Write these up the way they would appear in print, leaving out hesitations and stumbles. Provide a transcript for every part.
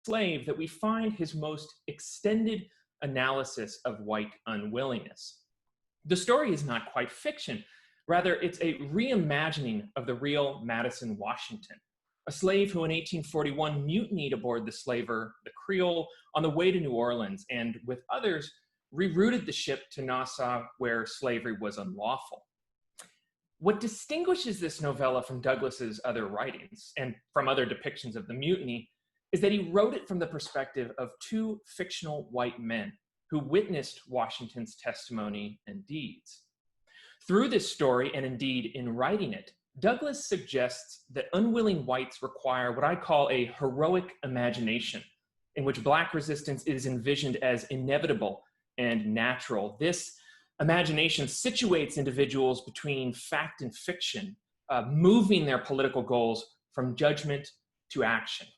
slave that we find his most extended analysis of white unwillingness. The story is not quite fiction. Rather, it's a reimagining of the real Madison Washington, a slave who in 1841 mutinied aboard the slaver, the Creole, on the way to New Orleans, and with others, rerouted the ship to Nassau, where slavery was unlawful. What distinguishes this novella from Douglas's other writings and from other depictions of the mutiny is that he wrote it from the perspective of two fictional white men who witnessed Washington's testimony and deeds. Through this story, and indeed in writing it, Douglas suggests that unwilling whites require what I call a heroic imagination, in which Black resistance is envisioned as inevitable and natural. This imagination situates individuals between fact and fiction, moving their political goals from judgment to action.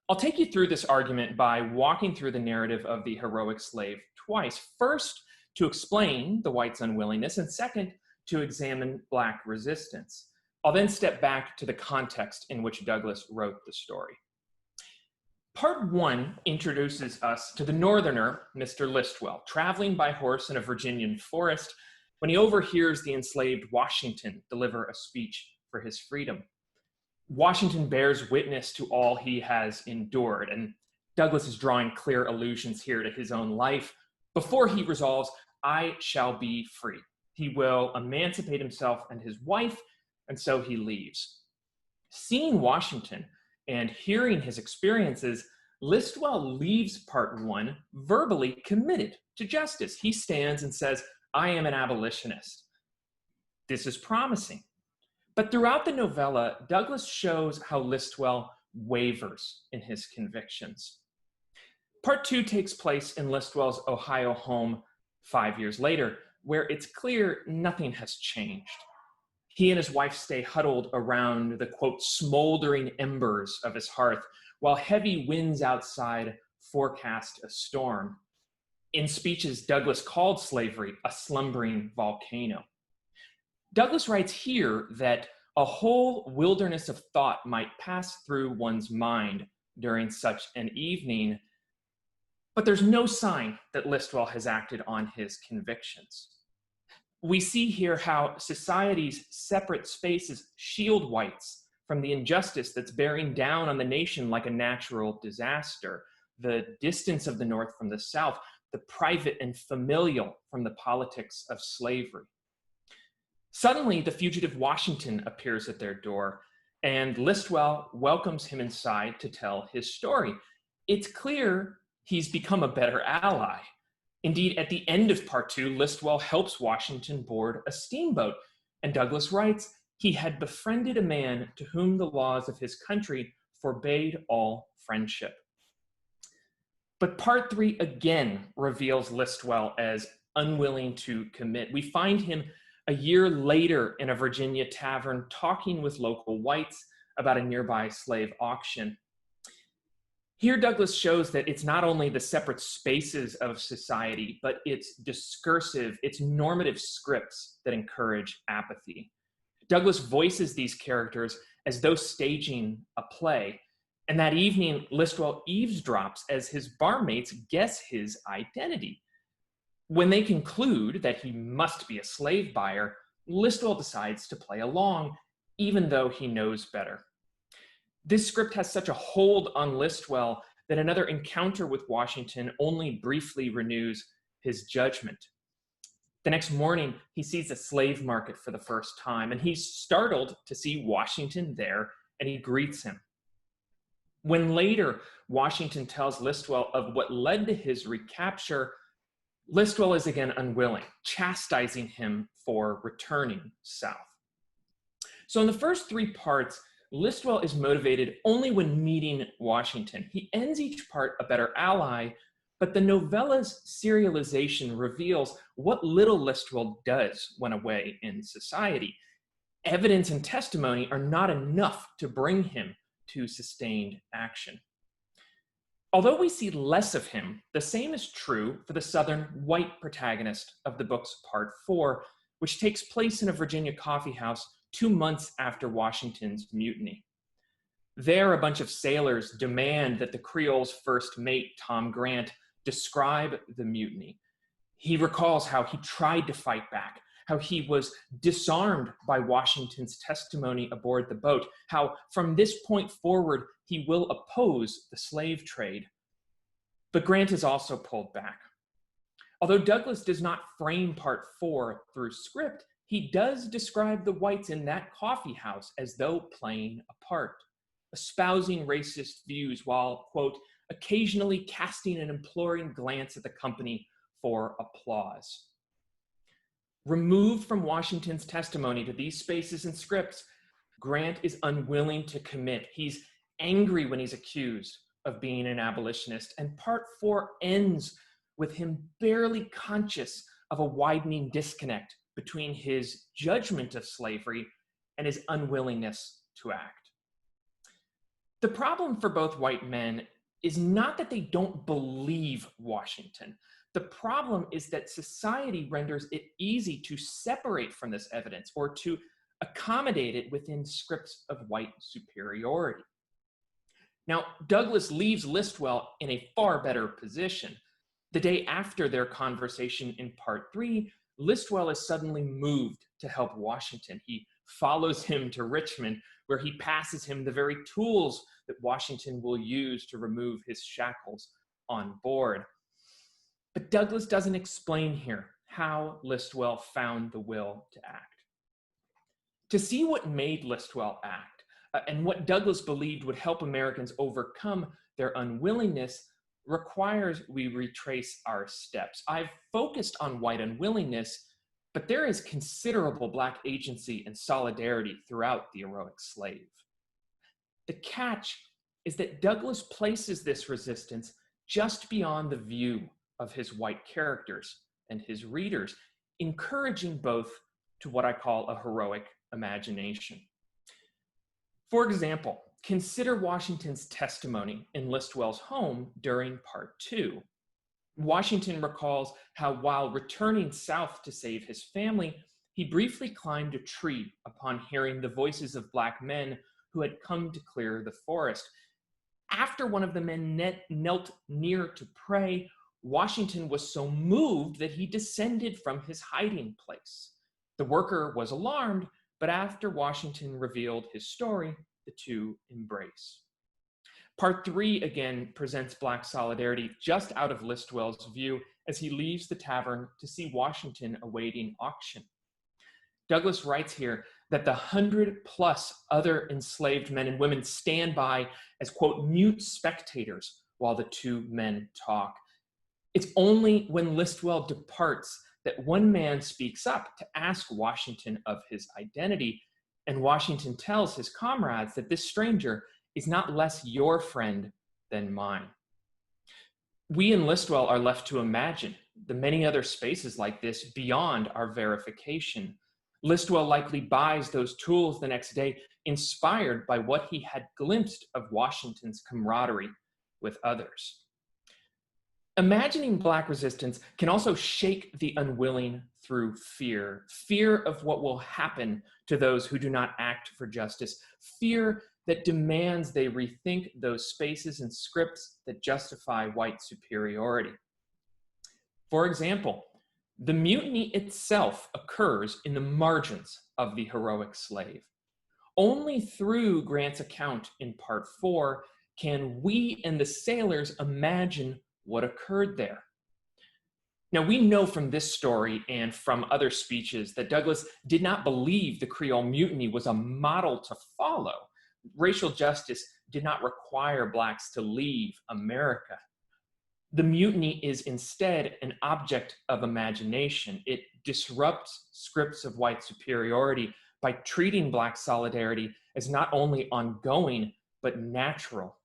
I'll take you through this argument by walking through the narrative of the heroic slave twice. First, to explain the white's unwillingness, and second, to examine Black resistance. I'll then step back to the context in which Douglas wrote the story. Part one introduces us to the northerner, Mr. Listwell, traveling by horse in a Virginian forest when he overhears the enslaved Washington deliver a speech for his freedom. Washington bears witness to all he has endured, and Douglas is drawing clear allusions here to his own life before he resolves, I shall be free. He will emancipate himself and his wife, and so he leaves. Seeing Washington and hearing his experiences, Listwell leaves part one verbally committed to justice. He stands and says, I am an abolitionist. This is promising. But throughout the novella, Douglas shows how Listwell wavers in his convictions. Part two takes place in Listwell's Ohio home 5 years later, where it's clear nothing has changed. He and his wife stay huddled around the, quote, smoldering embers of his hearth, while heavy winds outside forecast a storm. In speeches, Douglas called slavery a slumbering volcano. Douglas writes here that a whole wilderness of thought might pass through one's mind during such an evening, but there's no sign that Listwell has acted on his convictions. We see here how society's separate spaces shield whites from the injustice that's bearing down on the nation like a natural disaster, the distance of the North from the South, the private and familial from the politics of slavery. Suddenly, the fugitive Washington appears at their door, and Listwell welcomes him inside to tell his story. It's clear he's become a better ally. Indeed, at the end of part two, Listwell helps Washington board a steamboat, and Douglas writes, he had befriended a man to whom the laws of his country forbade all friendship. But part three again reveals Listwell as unwilling to commit. We find him a year later in a Virginia tavern talking with local whites about a nearby slave auction. Here, Douglas shows that it's not only the separate spaces of society, but its discursive, its normative scripts that encourage apathy. Douglas voices these characters as though staging a play, and that evening, Listwell eavesdrops as his barmates guess his identity. When they conclude that he must be a slave buyer, Listwell decides to play along, even though he knows better. This script has such a hold on Listwell that another encounter with Washington only briefly renews his judgment. The next morning, he sees a slave market for the first time, and he's startled to see Washington there, and he greets him. When later Washington tells Listwell of what led to his recapture, Listwell is again unwilling, chastising him for returning south. So in the first three parts, Listwell is motivated only when meeting Washington. He ends each part a better ally, but the novella's serialization reveals what little Listwell does when away in society. Evidence and testimony are not enough to bring him to sustained action. Although we see less of him, the same is true for the Southern white protagonist of the book's part 4, which takes place in a Virginia coffee house 2 months after Washington's mutiny. There, a bunch of sailors demand that the Creole's first mate, Tom Grant, describe the mutiny. He recalls how he tried to fight back, how he was disarmed by Washington's testimony aboard the boat, how from this point forward he will oppose the slave trade. But Grant is also pulled back. Although Douglas does not frame part 4 through script, he does describe the whites in that coffee house as though playing a part, espousing racist views while, quote, occasionally casting an imploring glance at the company for applause. Removed from Washington's testimony to these spaces and scripts, Grant is unwilling to commit. He's angry when he's accused of being an abolitionist, and part 4 ends with him barely conscious of a widening disconnect between his judgment of slavery and his unwillingness to act. The problem for both white men is not that they don't believe Washington. The problem is that society renders it easy to separate from this evidence or to accommodate it within scripts of white superiority. Now, Douglas leaves Listwell in a far better position. The day after their conversation in part 3, Listwell is suddenly moved to help Washington. He follows him to Richmond, where he passes him the very tools that Washington will use to remove his shackles on board. But Douglas doesn't explain here how Listwell found the will to act. To see what made Listwell act, and what Douglas believed would help Americans overcome their unwillingness, requires we retrace our steps. I've focused on white unwillingness, but there is considerable Black agency and solidarity throughout the heroic slave. The catch is that Douglas places this resistance just beyond the view of his white characters and his readers, encouraging both to what I call a heroic imagination. For example, consider Washington's testimony in Listwell's home during part 2. Washington recalls how while returning south to save his family, he briefly climbed a tree upon hearing the voices of Black men who had come to clear the forest. After one of the men knelt near to pray, Washington was so moved that he descended from his hiding place. The worker was alarmed, but after Washington revealed his story, the two embrace. Part 3 again presents Black solidarity just out of Listwell's view as he leaves the tavern to see Washington awaiting auction. Douglas writes here that the 100+ other enslaved men and women stand by as, quote, mute spectators while the two men talk. It's only when Listwell departs that one man speaks up to ask Washington of his identity, and Washington tells his comrades that this stranger is not less your friend than mine. We in Listwell are left to imagine the many other spaces like this beyond our verification. Listwell likely buys those tools the next day, inspired by what he had glimpsed of Washington's camaraderie with others. Imagining Black resistance can also shake the unwilling through fear. Fear of what will happen to those who do not act for justice. Fear that demands they rethink those spaces and scripts that justify white superiority. For example, the mutiny itself occurs in the margins of the heroic slave. Only through Grant's account in part 4 can we and the sailors imagine what occurred there. Now, we know from this story and from other speeches that Douglas did not believe the Creole Mutiny was a model to follow. Racial justice did not require Blacks to leave America. The mutiny is instead an object of imagination. It disrupts scripts of white superiority by treating Black solidarity as not only ongoing, but natural.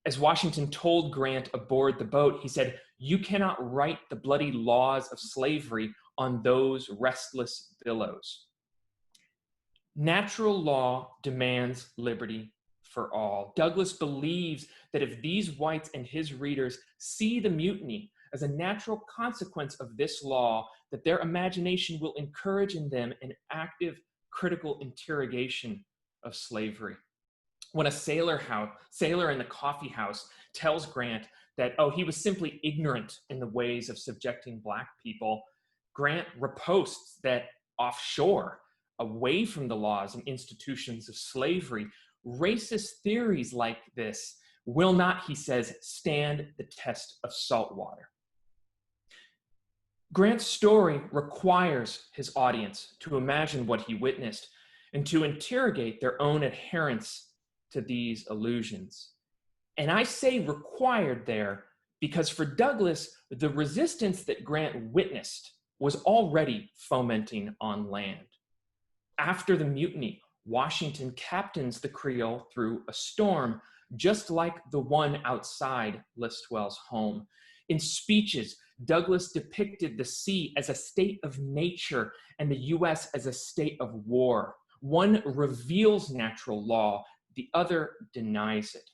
As Washington told Grant aboard the boat, he said, "You cannot write the bloody laws of slavery on those restless billows." Natural law demands liberty for all. Douglas believes that if these whites and his readers see the mutiny as a natural consequence of this law, that their imagination will encourage in them an active, critical interrogation of slavery. When a sailor in the coffee house tells Grant that, oh, he was simply ignorant in the ways of subjecting Black people, Grant riposts that offshore, away from the laws and institutions of slavery, racist theories like this will not, he says, stand the test of salt water. Grant's story requires his audience to imagine what he witnessed and to interrogate their own adherence to these illusions. And I say required there because for Douglas, the resistance that Grant witnessed was already fomenting on land. After the mutiny, Washington captains the Creole through a storm, just like the one outside Listwell's home. In speeches, Douglas depicted the sea as a state of nature and the US as a state of war. One reveals natural law, the other denies it.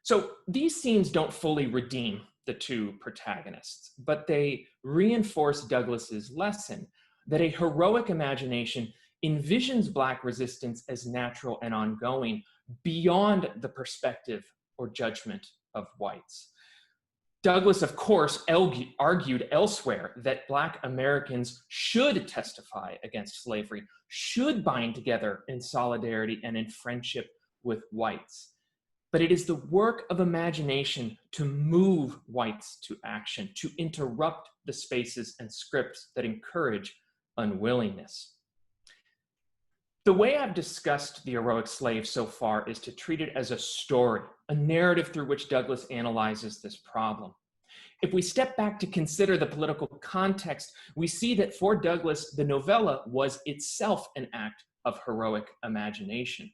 So these scenes don't fully redeem the two protagonists, but they reinforce Douglas's lesson that a heroic imagination envisions Black resistance as natural and ongoing beyond the perspective or judgment of whites. Douglas, of course, argued elsewhere that Black Americans should testify against slavery, should bind together in solidarity and in friendship with whites. But it is the work of imagination to move whites to action, to interrupt the spaces and scripts that encourage unwillingness. The way I've discussed the heroic slave so far is to treat it as a story, a narrative through which Douglas analyzes this problem. If we step back to consider the political context, we see that for Douglas, the novella was itself an act of heroic imagination.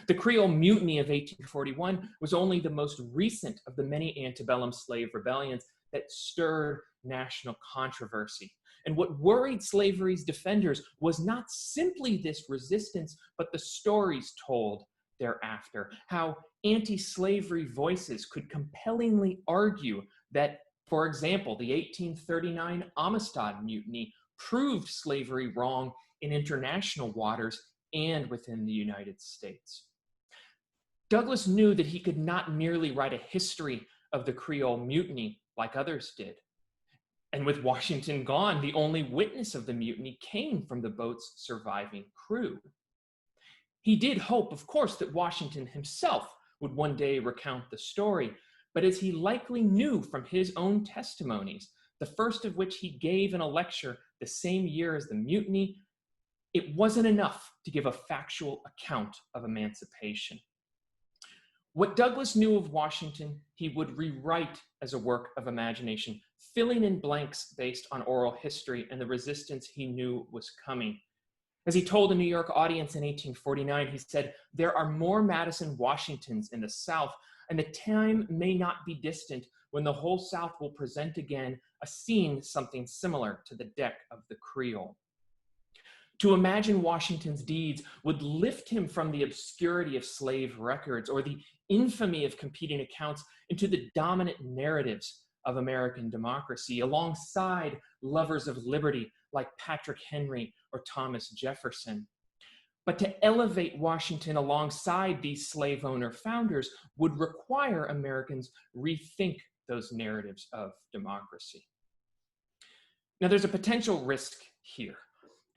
The Creole Mutiny of 1841 was only the most recent of the many antebellum slave rebellions that stirred national controversy. And what worried slavery's defenders was not simply this resistance, but the stories told thereafter, how anti-slavery voices could compellingly argue that, for example, the 1839 Amistad Mutiny proved slavery wrong in international waters and within the United States. Douglas knew that he could not merely write a history of the Creole Mutiny like others did. And with Washington gone, the only witness of the mutiny came from the boat's surviving crew. He did hope, of course, that Washington himself would one day recount the story, but as he likely knew from his own testimonies, the first of which he gave in a lecture the same year as the mutiny, it wasn't enough to give a factual account of emancipation. What Douglas knew of Washington, he would rewrite as a work of imagination, filling in blanks based on oral history and the resistance he knew was coming. As he told a New York audience in 1849, he said, "There are more Madison Washingtons in the South, and the time may not be distant when the whole South will present again a scene something similar to the deck of the Creole." To imagine Washington's deeds would lift him from the obscurity of slave records or the infamy of competing accounts into the dominant narratives of American democracy, alongside lovers of liberty like Patrick Henry or Thomas Jefferson. But to elevate Washington alongside these slave owner founders would require Americans rethink those narratives of democracy. Now, there's a potential risk here.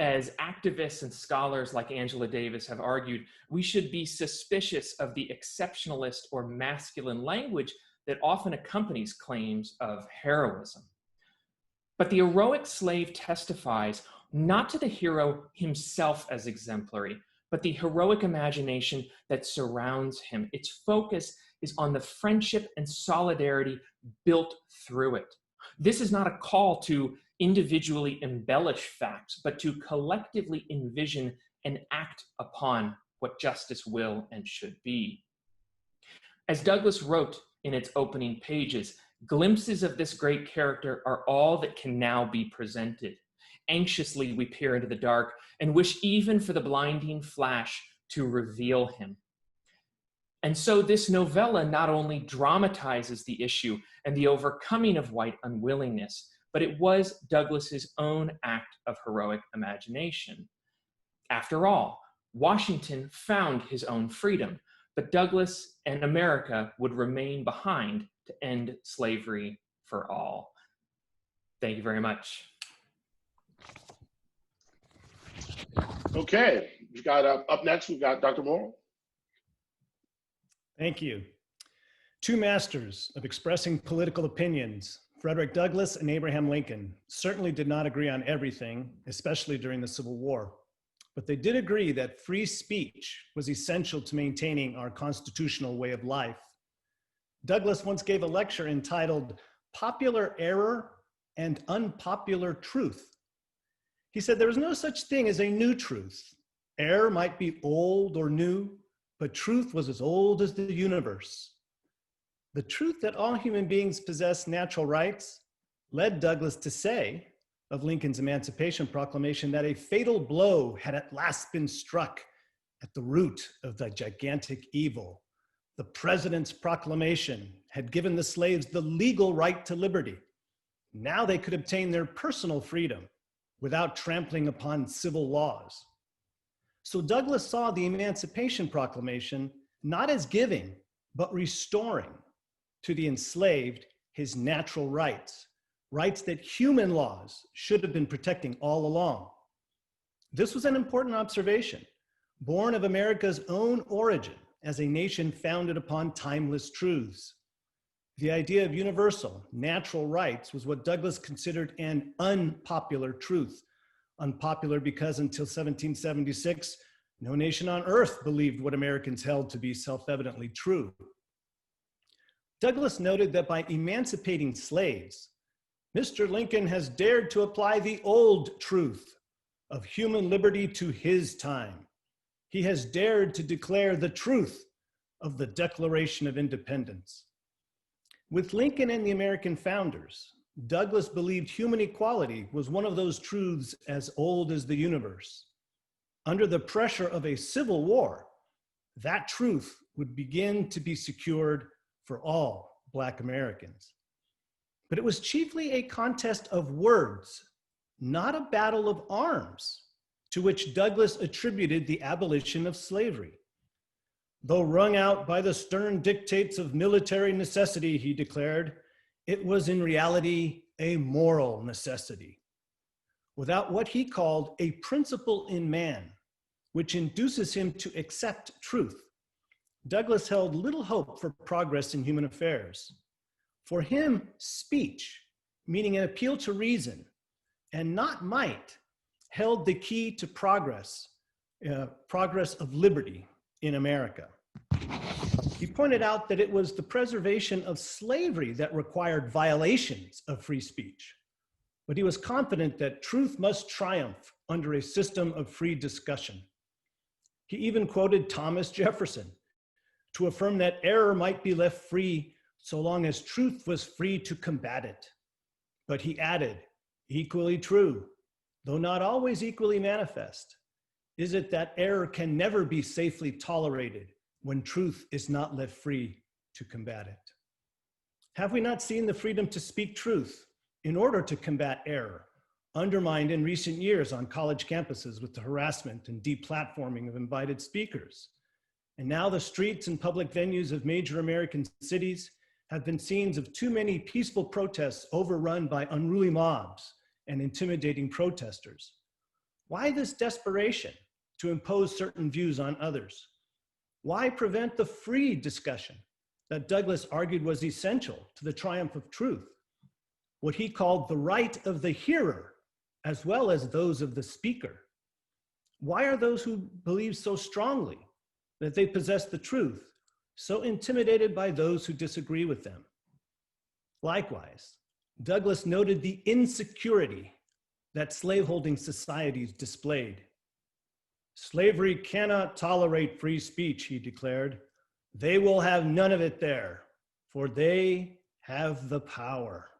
As activists and scholars like Angela Davis have argued, we should be suspicious of the exceptionalist or masculine language that often accompanies claims of heroism. But the heroic slave testifies not to the hero himself as exemplary, but the heroic imagination that surrounds him. Its focus is on the friendship and solidarity built through it. This is not a call to individually embellish facts, but to collectively envision and act upon what justice will and should be. As Douglas wrote in its opening pages, glimpses of this great character are all that can now be presented. Anxiously we peer into the dark and wish even for the blinding flash to reveal him. And so this novella not only dramatizes the issue and the overcoming of white unwillingness, but it was Douglas's own act of heroic imagination. After all, Washington found his own freedom, but Douglas and America would remain behind to end slavery for all. Thank you very much. Okay, we've got up next, we've got Dr. Morel. Thank you. Two masters of expressing political opinions, Frederick Douglass and Abraham Lincoln, certainly did not agree on everything, especially during the Civil War. But they did agree that free speech was essential to maintaining our constitutional way of life. Douglass once gave a lecture entitled "Popular Error and Unpopular Truth." He said there was no such thing as a new truth. Error might be old or new, but truth was as old as the universe. The truth that all human beings possess natural rights led Douglass to say of Lincoln's Emancipation Proclamation that a fatal blow had at last been struck at the root of the gigantic evil. The president's proclamation had given the slaves the legal right to liberty. Now they could obtain their personal freedom without trampling upon civil laws. So Douglass saw the Emancipation Proclamation not as giving, but restoring to the enslaved his natural rights, rights that human laws should have been protecting all along. This was an important observation, born of America's own origin as a nation founded upon timeless truths. The idea of universal, natural rights was what Douglass considered an unpopular truth. Unpopular because until 1776, no nation on earth believed what Americans held to be self-evidently true. Douglass noted that by emancipating slaves, Mr. Lincoln has dared to apply the old truth of human liberty to his time. He has dared to declare the truth of the Declaration of Independence. With Lincoln and the American founders, Douglass believed human equality was one of those truths as old as the universe. Under the pressure of a civil war, that truth would begin to be secured for all Black Americans. But it was chiefly a contest of words, not a battle of arms, to which Douglass attributed the abolition of slavery. Though wrung out by the stern dictates of military necessity, he declared, it was in reality a moral necessity. Without what he called a principle in man, which induces him to accept truth, Douglass held little hope for progress in human affairs. For him, speech, meaning an appeal to reason, and not might, held the key to progress of liberty in America. He pointed out that it was the preservation of slavery that required violations of free speech, but he was confident that truth must triumph under a system of free discussion. He even quoted Thomas Jefferson to affirm that error might be left free so long as truth was free to combat it. But he added, equally true, though not always equally manifest, is it that error can never be safely tolerated when truth is not left free to combat it. Have we not seen the freedom to speak truth in order to combat error undermined in recent years on college campuses with the harassment and deplatforming of invited speakers? And now the streets and public venues of major American cities have been scenes of too many peaceful protests overrun by unruly mobs and intimidating protesters. Why this desperation to impose certain views on others? Why prevent the free discussion that Douglass argued was essential to the triumph of truth? What he called the right of the hearer, as well as those of the speaker. Why are those who believe so strongly that they possess the truth so intimidated by those who disagree with them? Likewise, Douglass noted the insecurity that slaveholding societies displayed. Slavery cannot tolerate free speech, he declared. They will have none of it there, for they have the power.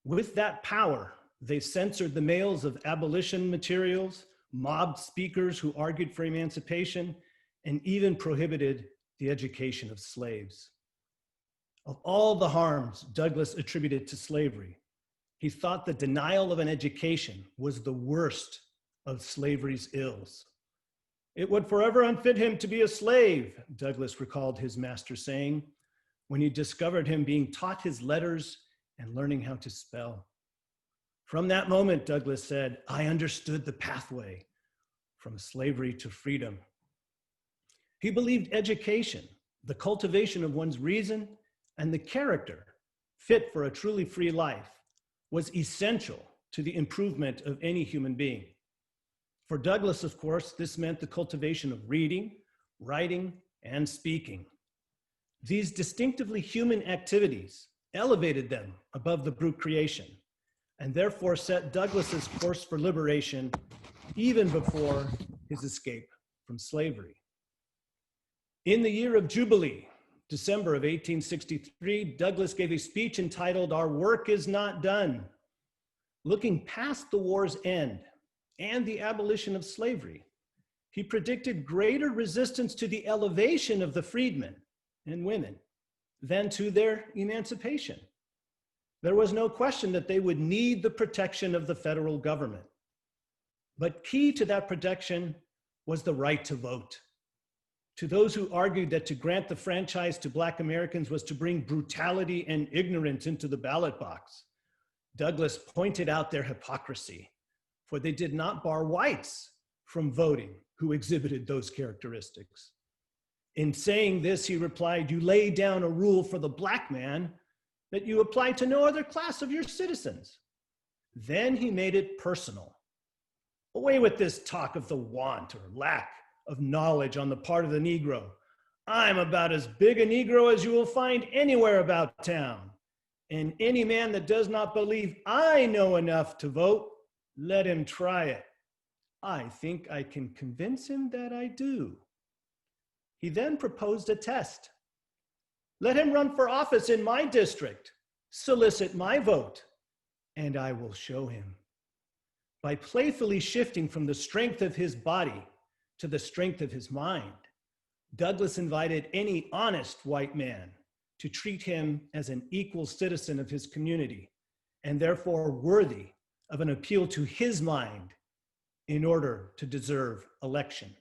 With that power, they censored the mails of abolition materials, mobbed speakers who argued for emancipation, and even prohibited the education of slaves. Of all the harms Douglass attributed to slavery, he thought the denial of an education was the worst of slavery's ills. It would forever unfit him to be a slave, Douglas recalled his master saying, when he discovered him being taught his letters and learning how to spell. From that moment, Douglas said, I understood the pathway from slavery to freedom. He believed education, the cultivation of one's reason, and the character fit for a truly free life was essential to the improvement of any human being. For Douglas, of course, this meant the cultivation of reading, writing, and speaking. These distinctively human activities elevated them above the brute creation, and therefore set Douglas's course for liberation even before his escape from slavery. In the year of Jubilee, December of 1863, Douglas gave a speech entitled, Our Work is Not Done, looking past the war's end and the abolition of slavery. He predicted greater resistance to the elevation of the freedmen and women than to their emancipation. There was no question that they would need the protection of the federal government. But key to that protection was the right to vote. To those who argued that to grant the franchise to Black Americans was to bring brutality and ignorance into the ballot box, Douglas pointed out their hypocrisy, for they did not bar whites from voting who exhibited those characteristics. In saying this, he replied, you lay down a rule for the Black man that you apply to no other class of your citizens. Then he made it personal. Away with this talk of the want or lack of knowledge on the part of the Negro. I'm about as big a Negro as you will find anywhere about town. And any man that does not believe I know enough to vote, let him try it. I think I can convince him that I do. He then proposed a test. Let him run for office in my district, solicit my vote, and I will show him. By playfully shifting from the strength of his body to the strength of his mind, Douglas invited any honest white man to treat him as an equal citizen of his community and therefore worthy of an appeal to his mind in order to deserve election.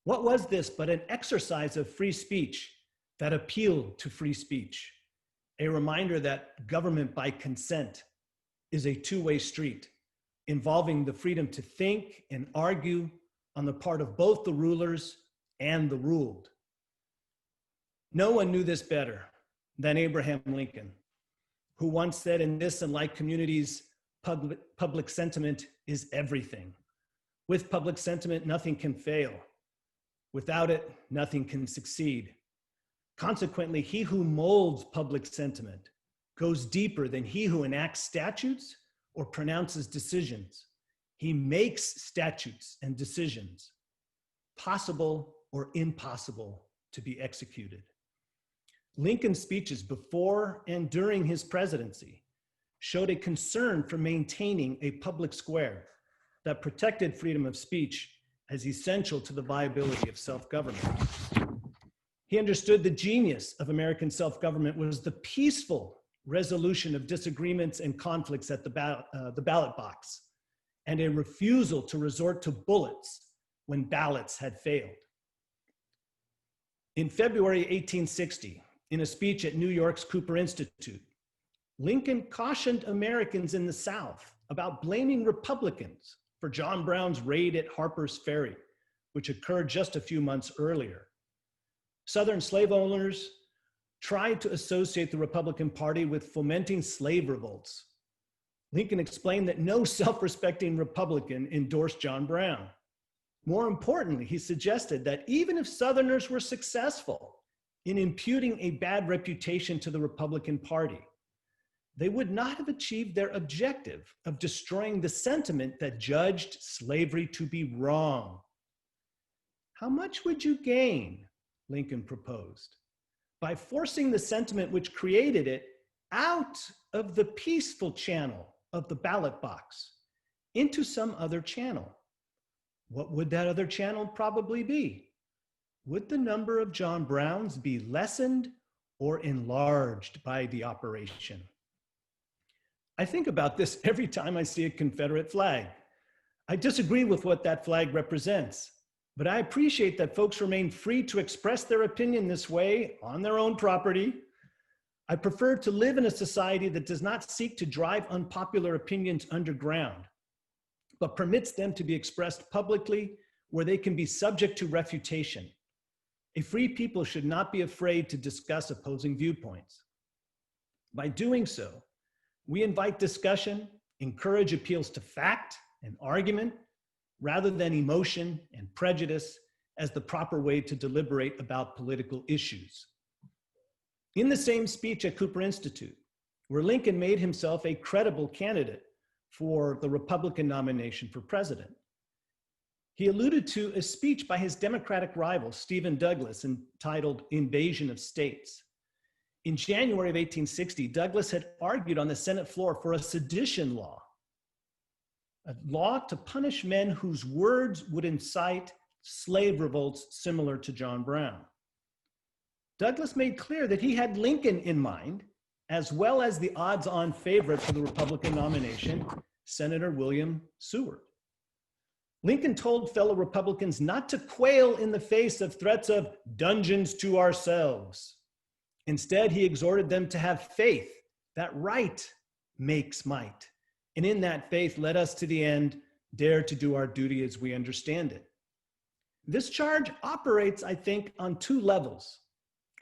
What was this but an exercise of free speech that appealed to free speech? A reminder that government by consent is a two-way street involving the freedom to think and argue on the part of both the rulers and the ruled. No one knew this better than Abraham Lincoln, who once said, in this and like communities, public sentiment is everything. With public sentiment, nothing can fail. Without it, nothing can succeed. Consequently, he who molds public sentiment goes deeper than he who enacts statutes or pronounces decisions. He makes statutes and decisions possible or impossible to be executed. Lincoln's speeches before and during his presidency showed a concern for maintaining a public square that protected freedom of speech as essential to the viability of self-government. He understood the genius of American self-government was the peaceful resolution of disagreements and conflicts at the ballot box, and a refusal to resort to bullets when ballots had failed. In February 1860, in a speech at New York's Cooper Institute, Lincoln cautioned Americans in the South about blaming Republicans for John Brown's raid at Harper's Ferry, which occurred just a few months earlier. Southern slave owners tried to associate the Republican Party with fomenting slave revolts. Lincoln explained that no self-respecting Republican endorsed John Brown. More importantly, he suggested that even if Southerners were successful in imputing a bad reputation to the Republican Party, they would not have achieved their objective of destroying the sentiment that judged slavery to be wrong. How much would you gain, Lincoln proposed, by forcing the sentiment which created it out of the peaceful channel of the ballot box into some other channel? What would that other channel probably be? Would the number of John Browns be lessened or enlarged by the operation? I think about this every time I see a Confederate flag. I disagree with what that flag represents, But I appreciate that folks remain free to express their opinion this way on their own property. I prefer to live in a society that does not seek to drive unpopular opinions underground, but permits them to be expressed publicly where they can be subject to refutation. A free people should not be afraid to discuss opposing viewpoints. By doing so, we invite discussion, encourage appeals to fact and argument, rather than emotion and prejudice as the proper way to deliberate about political issues. In the same speech at Cooper Institute, where Lincoln made himself a credible candidate for the Republican nomination for president, he alluded to a speech by his Democratic rival, Stephen Douglas, entitled Invasion of States. In January of 1860, Douglas had argued on the Senate floor for a sedition law, a law to punish men whose words would incite slave revolts similar to John Brown. Douglas made clear that he had Lincoln in mind, as well as the odds-on favorite for the Republican nomination, Senator William Seward. Lincoln told fellow Republicans not to quail in the face of threats of dungeons to ourselves. Instead, he exhorted them to have faith that right makes might. And in that faith, let us to the end dare to do our duty as we understand it. This charge operates, I think, on two levels.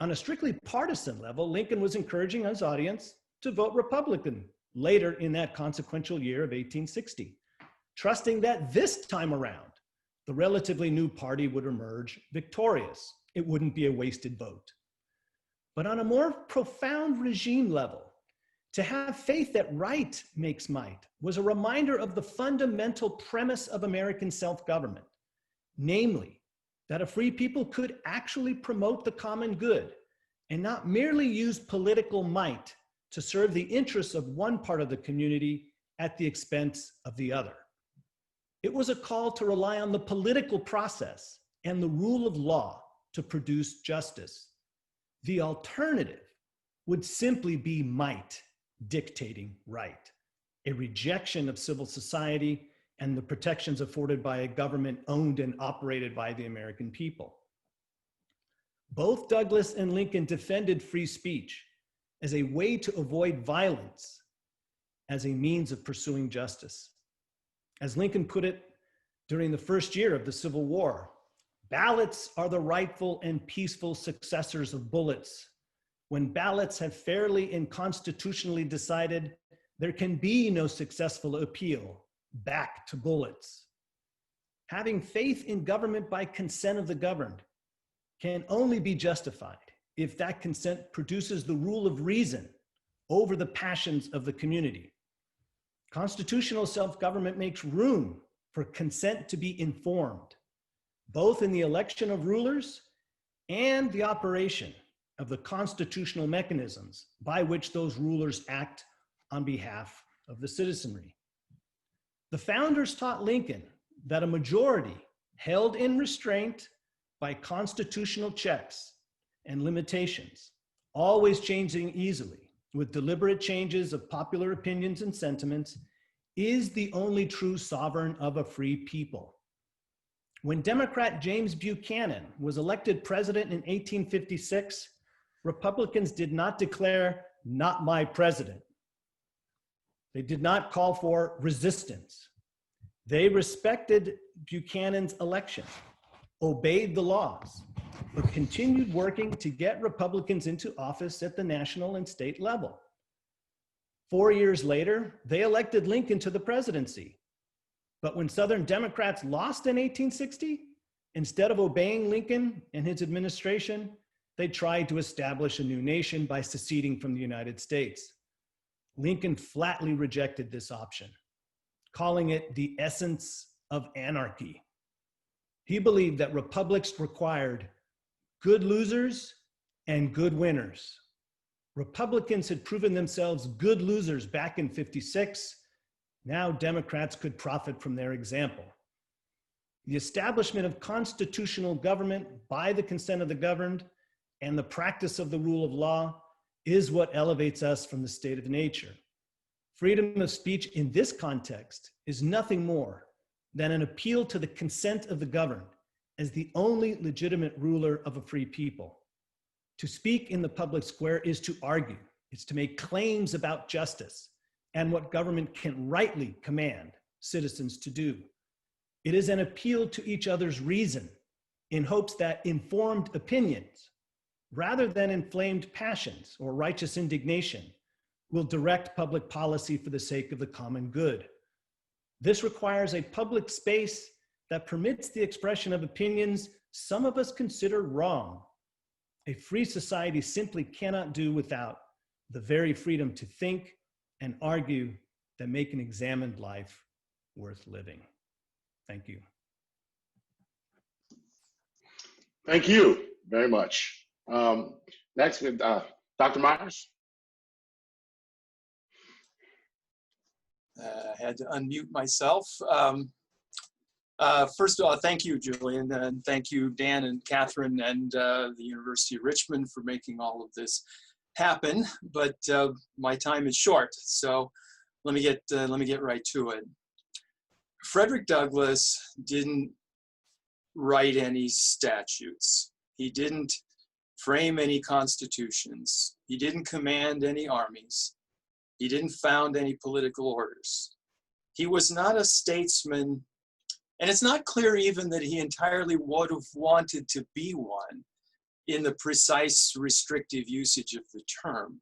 On a strictly partisan level, Lincoln was encouraging his audience to vote Republican later in that consequential year of 1860, trusting that this time around, the relatively new party would emerge victorious. It wouldn't be a wasted vote. But on a more profound regime level, to have faith that right makes might was a reminder of the fundamental premise of American self-government, namely, that a free people could actually promote the common good and not merely use political might to serve the interests of one part of the community at the expense of the other. It was a call to rely on the political process and the rule of law to produce justice. The alternative would simply be might dictating right, a rejection of civil society and the protections afforded by a government owned and operated by the American people. Both Douglas and Lincoln defended free speech as a way to avoid violence, as a means of pursuing justice. As Lincoln put it during the first year of the Civil War, ballots are the rightful and peaceful successors of bullets. When ballots have fairly and constitutionally decided, there can be no successful appeal back to bullets. Having faith in government by consent of the governed can only be justified if that consent produces the rule of reason over the passions of the community. Constitutional self-government makes room for consent to be informed, both in the election of rulers and the operation of the constitutional mechanisms by which those rulers act on behalf of the citizenry. The founders taught Lincoln that a majority held in restraint by constitutional checks and limitations, always changing easily with deliberate changes of popular opinions and sentiments, is the only true sovereign of a free people. When Democrat James Buchanan was elected president in 1856, Republicans did not declare, "Not my president." They did not call for resistance. They respected Buchanan's election, obeyed the laws, but continued working to get Republicans into office at the national and state level. 4 years later, they elected Lincoln to the presidency. But when Southern Democrats lost in 1860, instead of obeying Lincoln and his administration, they tried to establish a new nation by seceding from the United States. Lincoln flatly rejected this option, calling it the essence of anarchy. He believed that republics required good losers and good winners. Republicans had proven themselves good losers back in '56. Now Democrats could profit from their example. The establishment of constitutional government by the consent of the governed and the practice of the rule of law is what elevates us from the state of nature. Freedom of speech in this context is nothing more than an appeal to the consent of the governed as the only legitimate ruler of a free people. To speak in the public square is to argue. It's to make claims about justice and what government can rightly command citizens to do. It is an appeal to each other's reason in hopes that informed opinions, rather than inflamed passions or righteous indignation, will direct public policy for the sake of the common good. This requires a public space that permits the expression of opinions some of us consider wrong. A free society simply cannot do without the very freedom to think and argue that make an examined life worth living. Thank you. Thank you very much. Next, with Dr. Myers. I had to unmute myself. First of all, thank you, Julian, and thank you, Dan and Catherine, and the University of Richmond for making all of this happen. But my time is short, so let me get right to it. Frederick Douglass didn't write any statutes. He didn't frame any constitutions. He didn't command any armies. He didn't found any political orders. He was not a statesman, and it's not clear even that he entirely would have wanted to be one in the precise restrictive usage of the term.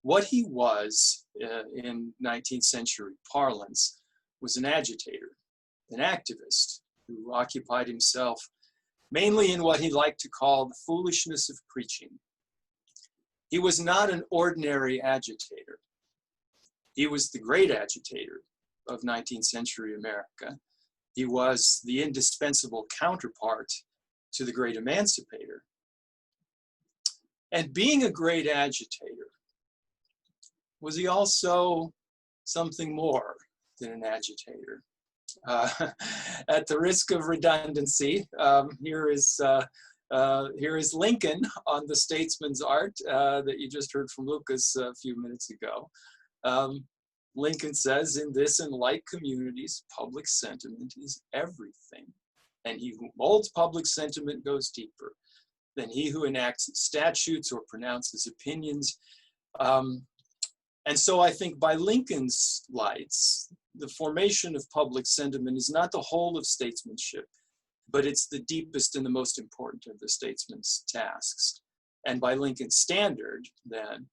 What he was, in 19th century parlance, was an agitator, an activist who occupied himself mainly in what he liked to call the foolishness of preaching. He was not an ordinary agitator. He was the great agitator of 19th century America. He was the indispensable counterpart to the great emancipator. And being a great agitator, was he also something more than an agitator? At the risk of redundancy, here is Lincoln on the Statesman's art that you just heard from Lucas a few minutes ago. Lincoln says, "In this and like communities, public sentiment is everything. And he who molds public sentiment goes deeper than he who enacts statutes or pronounces opinions." And so I think by Lincoln's lights, the formation of public sentiment is not the whole of statesmanship, but it's the deepest and the most important of the statesman's tasks. And by Lincoln's standard, then,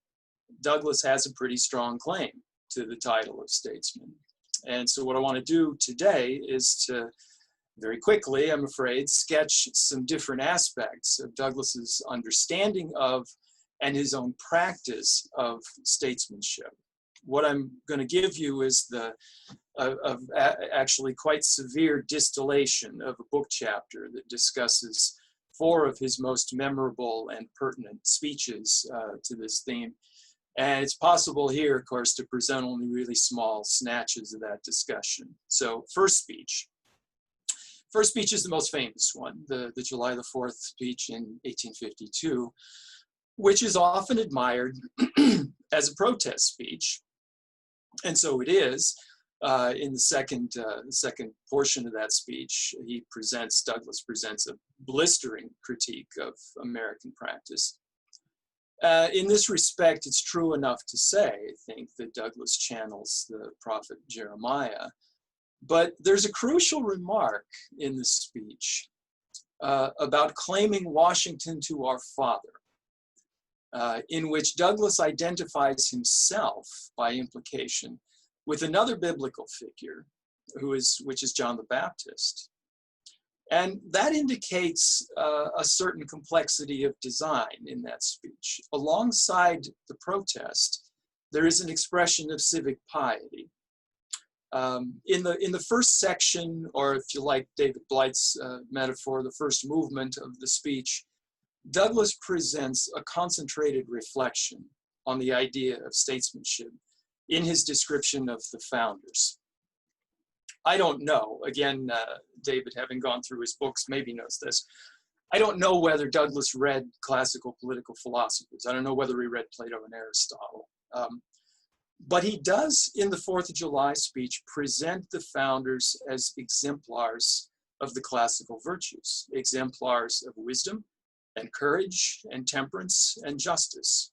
Douglass has a pretty strong claim to the title of statesman. And so what I want to do today is to, very quickly, I'm afraid, sketch some different aspects of Douglass's understanding of and his own practice of statesmanship. What I'm going to give you is actually quite severe distillation of a book chapter that discusses 4 of his most memorable and pertinent speeches to this theme. And it's possible here, of course, to present only really small snatches of that discussion. So first speech. First speech is the most famous one, the July the 4th speech in 1852, which is often admired as a protest speech. And so it is. In the second portion of that speech, Douglass presents a blistering critique of American practice. In this respect, it's true enough to say, I think, that Douglass channels the prophet Jeremiah. But there's a crucial remark in this speech about claiming Washington to our father, in which Douglass identifies himself by implication with another biblical figure, which is John the Baptist. And that indicates a certain complexity of design in that speech. Alongside the protest, there is an expression of civic piety. In the first section, or if you like David Blight's metaphor, the first movement of the speech, Douglass presents a concentrated reflection on the idea of statesmanship in his description of the founders. I don't know, again, David, having gone through his books, maybe knows this. I don't know whether Douglass read classical political philosophers. I don't know whether he read Plato and Aristotle. But he does, in the 4th of July speech, present the founders as exemplars of the classical virtues, exemplars of wisdom and courage and temperance and justice.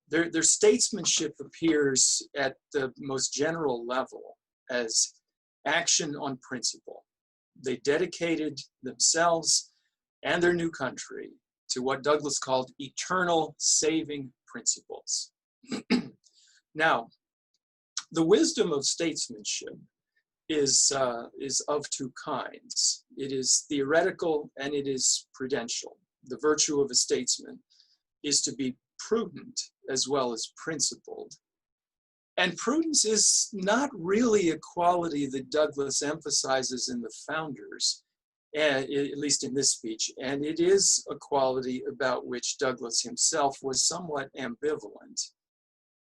Their statesmanship appears at the most general level as action on principle. They dedicated themselves and their new country to what Douglas called eternal saving principles. Now, the wisdom of statesmanship is of two kinds. It is theoretical and it is prudential. The virtue of a statesman is to be prudent as well as principled. And prudence is not really a quality that Douglas emphasizes in the founders, at least in this speech, and it is a quality about which Douglas himself was somewhat ambivalent.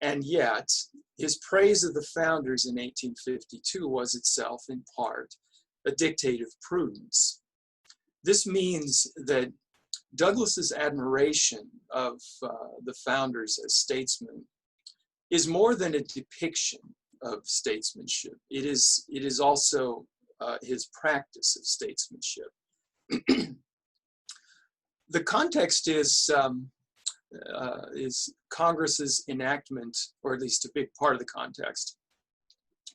And yet, his praise of the founders in 1852 was itself, in part, a dictate of prudence. This means that Douglas's admiration of the founders as statesmen is more than a depiction of statesmanship. It is also his practice of statesmanship. The context is Congress's enactment, or at least a big part of the context.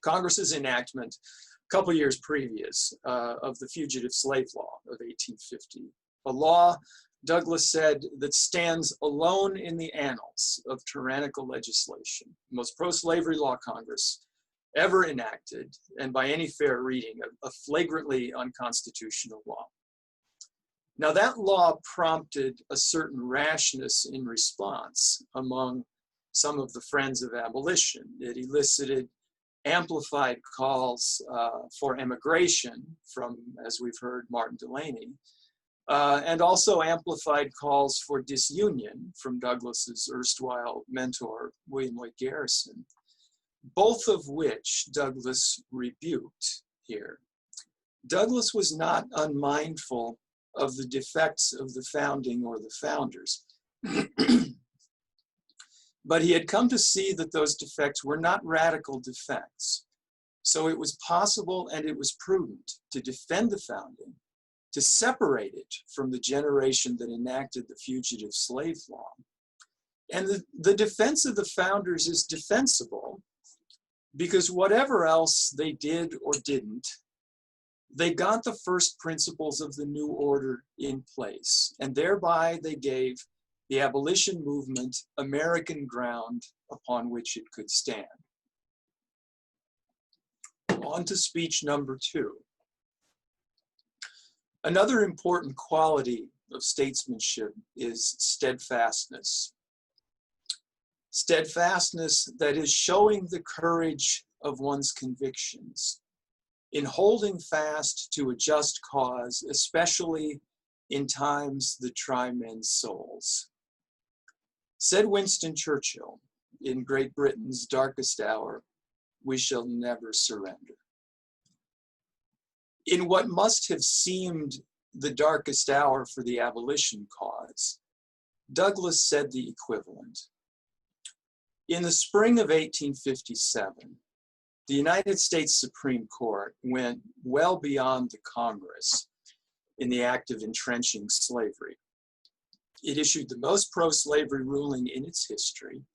Congress's enactment a couple years previous of the Fugitive Slave Law of 1850, a law, Douglas said, that stands alone in the annals of tyrannical legislation, the most pro-slavery law Congress ever enacted, and by any fair reading, a flagrantly unconstitutional law. Now that law prompted a certain rashness in response among some of the friends of abolition. It elicited amplified calls for emigration from, as we've heard, Martin Delany, and also amplified calls for disunion from Douglas's erstwhile mentor, William Lloyd Garrison, both of which Douglas rebuked here. Douglas was not unmindful of the defects of the founding or the founders, but he had come to see that those defects were not radical defects. So it was possible and it was prudent to defend the founding, to separate it from the generation that enacted the Fugitive Slave Law. And the defense of the founders is defensible because whatever else they did or didn't, they got the first principles of the new order in place, and thereby they gave the abolition movement American ground upon which it could stand. On to speech number 2. Another important quality of statesmanship is steadfastness. Steadfastness that is showing the courage of one's convictions in holding fast to a just cause, especially in times that try men's souls. Said Winston Churchill in Great Britain's darkest hour, "We shall never surrender." In what must have seemed the darkest hour for the abolition cause, Douglas said the equivalent. In the spring of 1857, the United States Supreme Court went well beyond the Congress in the act of entrenching slavery. It issued the most pro-slavery ruling in its history,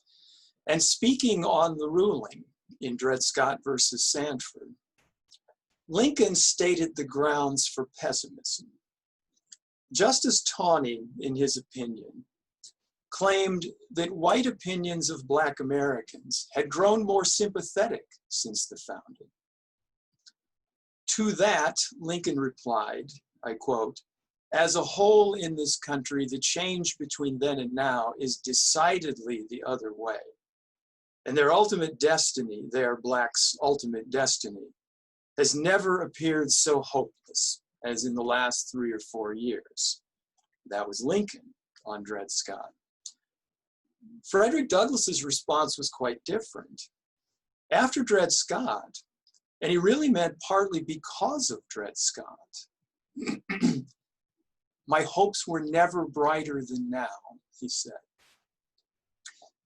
and speaking on the ruling in Dred Scott versus Sandford, Lincoln stated the grounds for pessimism. Justice Taney, in his opinion, claimed that white opinions of Black Americans had grown more sympathetic since the founding. To that, Lincoln replied, I quote, "As a whole in this country, the change between then and now is decidedly the other way. And their ultimate destiny, their Blacks' ultimate destiny, has never appeared so hopeless as in the last 3 or 4 years." That was Lincoln on Dred Scott. Frederick Douglass's response was quite different. After Dred Scott, and he really meant partly because of Dred Scott, "My hopes were never brighter than now," he said.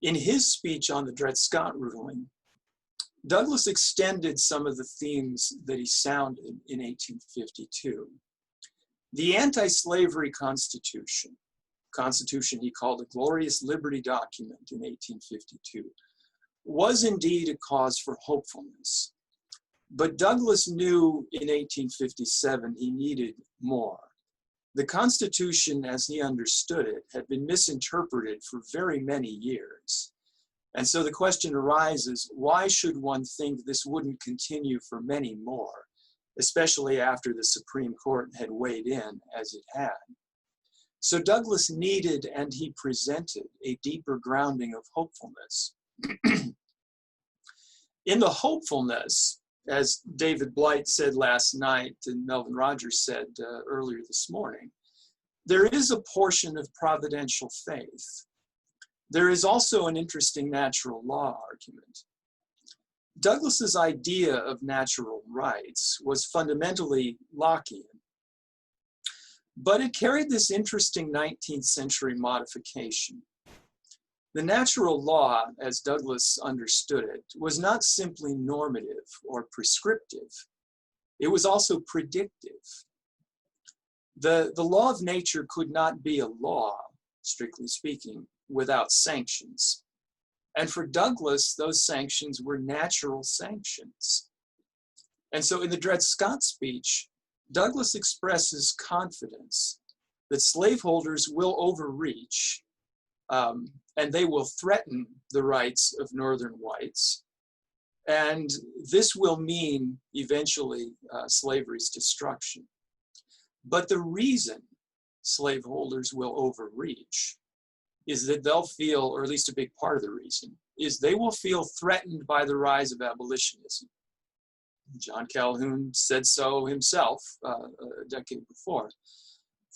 In his speech on the Dred Scott ruling, Douglas extended some of the themes that he sounded in 1852. The anti-slavery constitution he called a glorious liberty document in 1852, was indeed a cause for hopefulness. But Douglas knew in 1857 he needed more. The Constitution, as he understood it, had been misinterpreted for very many years. And so the question arises, why should one think this wouldn't continue for many more, especially after the Supreme Court had weighed in as it had? So Douglas needed, and he presented, a deeper grounding of hopefulness. In the hopefulness, as David Blight said last night and Melvin Rogers said earlier this morning, there is a portion of providential faith. There is also an interesting natural law argument. Douglas's idea of natural rights was fundamentally Lockean, but it carried this interesting 19th century modification. The natural law, as Douglas understood it, was not simply normative or prescriptive. It was also predictive. The law of nature could not be a law, strictly speaking, without sanctions. And for Douglas, those sanctions were natural sanctions. And so in the Dred Scott speech, Douglas expresses confidence that slaveholders will overreach and they will threaten the rights of Northern whites. And this will mean eventually slavery's destruction. But the reason slaveholders will overreach is that they'll feel, or at least a big part of the reason, is they will feel threatened by the rise of abolitionism. John Calhoun said so himself a decade before.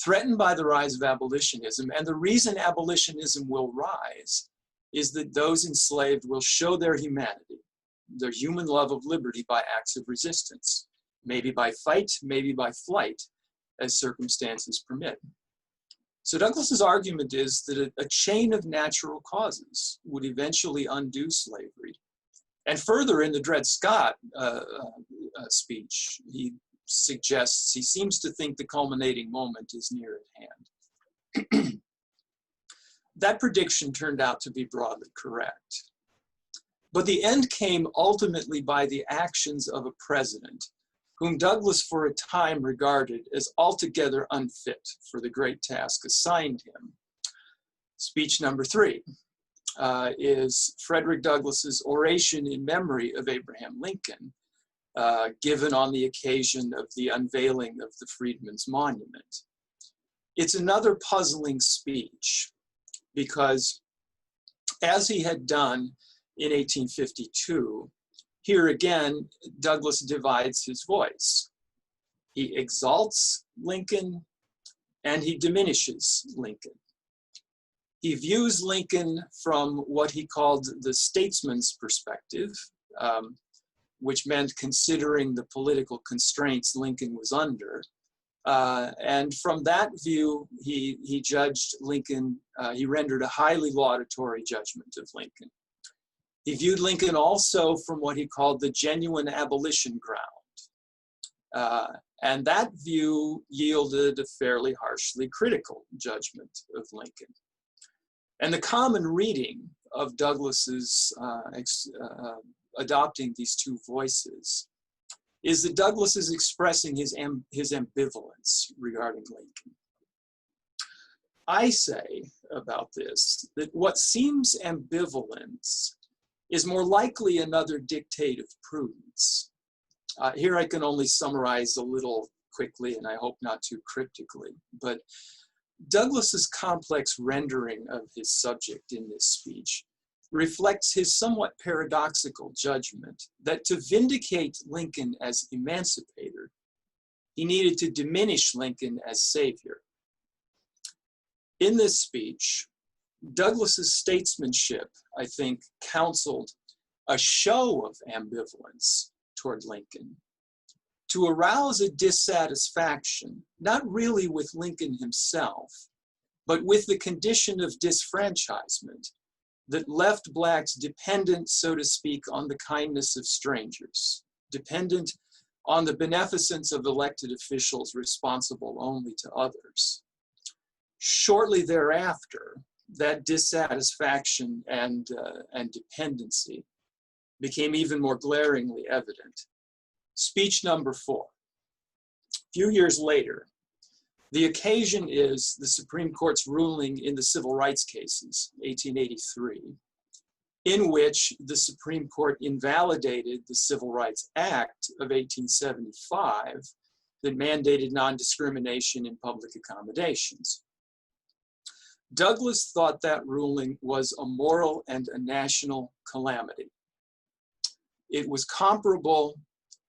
Threatened by the rise of abolitionism, and the reason abolitionism will rise is that those enslaved will show their humanity, their human love of liberty by acts of resistance, maybe by fight, maybe by flight, as circumstances permit. So Douglas's argument is that a chain of natural causes would eventually undo slavery. And further, in the Dred Scott speech, he seems to think the culminating moment is near at hand. That prediction turned out to be broadly correct. But the end came ultimately by the actions of a president whom Douglas for a time regarded as altogether unfit for the great task assigned him. Speech number 3 is Frederick Douglass's Oration in memory of Abraham Lincoln, given on the occasion of the unveiling of the Freedmen's Monument. It's another puzzling speech because, as he had done in 1852, here again, Douglas divides his voice. He exalts Lincoln and he diminishes Lincoln. He views Lincoln from what he called the statesman's perspective, which meant considering the political constraints Lincoln was under. And from that view, he judged Lincoln, he rendered a highly laudatory judgment of Lincoln. He viewed Lincoln also from what he called the genuine abolition ground. And that view yielded a fairly harshly critical judgment of Lincoln. And the common reading of Douglas's adopting these two voices is that Douglas is expressing his ambivalence regarding Lincoln. I say about this that what seems ambivalence is more likely another dictate of prudence. Here I can only summarize a little quickly, and I hope not too cryptically, but Douglas's complex rendering of his subject in this speech reflects his somewhat paradoxical judgment that to vindicate Lincoln as emancipator, he needed to diminish Lincoln as savior. In this speech, Douglas's statesmanship, I think, counseled a show of ambivalence toward Lincoln to arouse a dissatisfaction, not really with Lincoln himself, but with the condition of disfranchisement that left blacks dependent, so to speak, on the kindness of strangers, dependent on the beneficence of elected officials responsible only to others. Shortly thereafter, that dissatisfaction and dependency became even more glaringly evident. Speech number 4. A few years later, the occasion is the Supreme Court's ruling in the civil rights cases, 1883, in which the Supreme Court invalidated the Civil Rights Act of 1875 that mandated non-discrimination in public accommodations. Douglas thought that ruling was a moral and a national calamity. It was comparable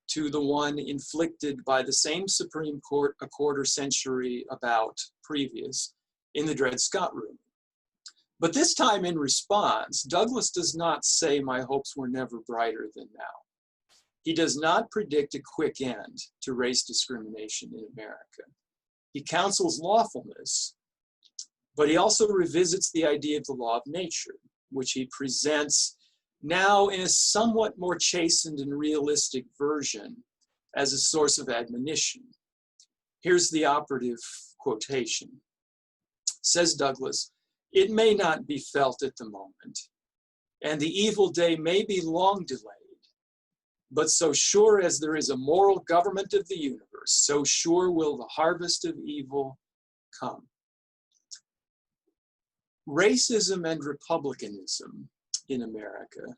to the one inflicted by the same Supreme Court a quarter century about previous in the Dred Scott ruling. But this time in response, Douglas does not say my hopes were never brighter than now. He does not predict a quick end to race discrimination in America. He counsels lawfulness, but he also revisits the idea of the law of nature, which he presents now in a somewhat more chastened and realistic version as a source of admonition. Here's the operative quotation. Says Douglas, "It may not be felt at the moment, and the evil day may be long delayed, but so sure as there is a moral government of the universe, so sure will the harvest of evil come." Racism and republicanism in America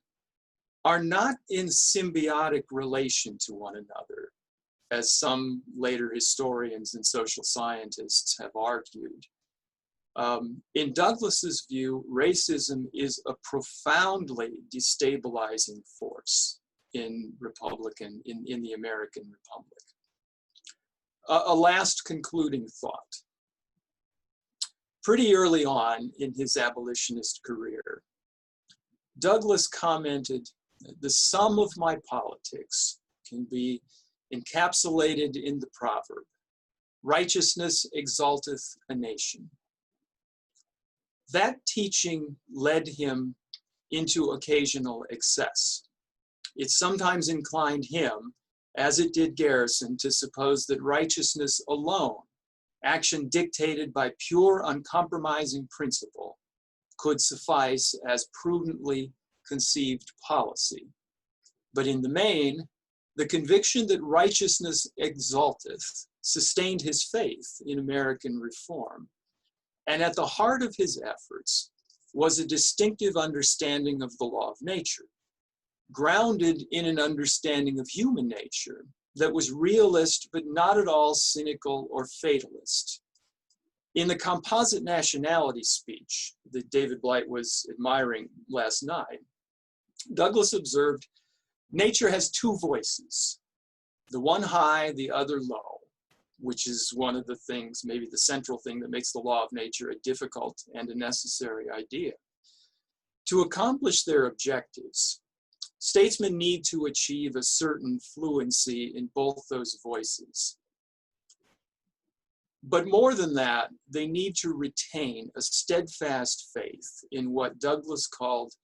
are not in symbiotic relation to one another, as some later historians and social scientists have argued. In Douglas's view, racism is a profoundly destabilizing force in the American Republic. A last concluding thought. Pretty early on in his abolitionist career, Douglas commented, "The sum of my politics can be encapsulated in the proverb, righteousness exalteth a nation." That teaching led him into occasional excess. It sometimes inclined him, as it did Garrison, to suppose that righteousness alone, action dictated by pure, uncompromising principle, could suffice as prudently conceived policy. But in the main, the conviction that righteousness exalteth sustained his faith in American reform. And at the heart of his efforts was a distinctive understanding of the law of nature, grounded in an understanding of human nature that was realist but not at all cynical or fatalist. In the composite nationality speech that David Blight was admiring last night, Douglas observed, nature has two voices, the one high, the other low, which is one of the things, maybe the central thing that makes the law of nature a difficult and a necessary idea. To accomplish their objectives, statesmen need to achieve a certain fluency in both those voices. But more than that, they need to retain a steadfast faith in what Douglas called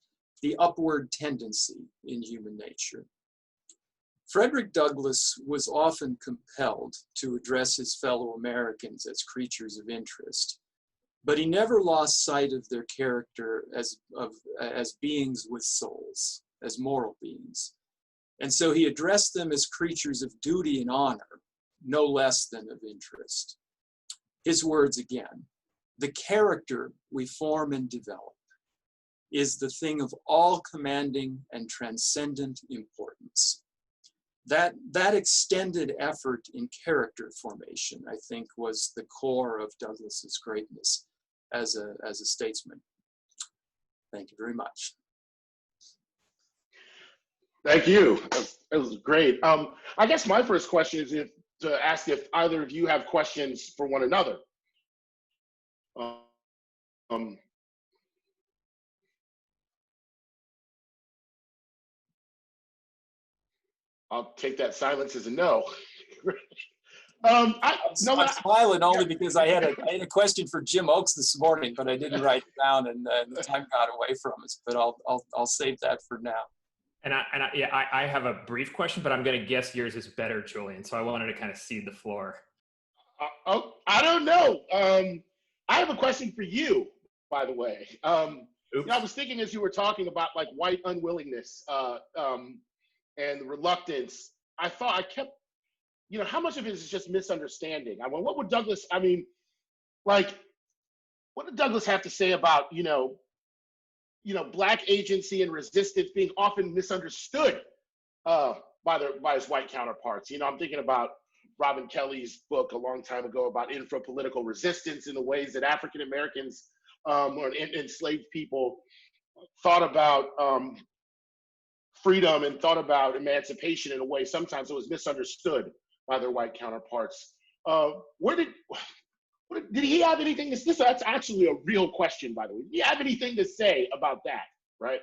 the upward tendency in human nature. Frederick Douglass was often compelled to address his fellow Americans as creatures of interest, but he never lost sight of their character as beings with souls, as moral beings. And so he addressed them as creatures of duty and honor, no less than of interest. His words again, "The character we form and develop is the thing of all commanding and transcendent importance." That extended effort in character formation, I think, was the core of Douglas's greatness as a statesman. Thank you very much. Thank you. That was great. I guess my first question is to ask if either of you have questions for one another. I'll take that silence as a no. Nolan, I'm smiling only because I had a question for Jim Oakes this morning, but I didn't write it down, and the time got away from us. But I'll save that for now. And I have a brief question, but I'm going to guess yours is better, Julian. So I wanted to kind of cede the floor. I don't know. I have a question for you, by the way. You know, I was thinking as you were talking about like white unwillingness and reluctance, I kept, you know, how much of it is just misunderstanding? I mean, what would Douglas what did Douglas have to say about, you know, Black agency and resistance being often misunderstood by his white counterparts? You know, I'm thinking about Robin Kelly's book a long time ago about infra-political resistance and the ways that African Americans or enslaved people thought about freedom and thought about emancipation in a way sometimes it was misunderstood by their white counterparts. Did he have anything to say? That's actually a real question, by the way. Did he have anything to say about that, right?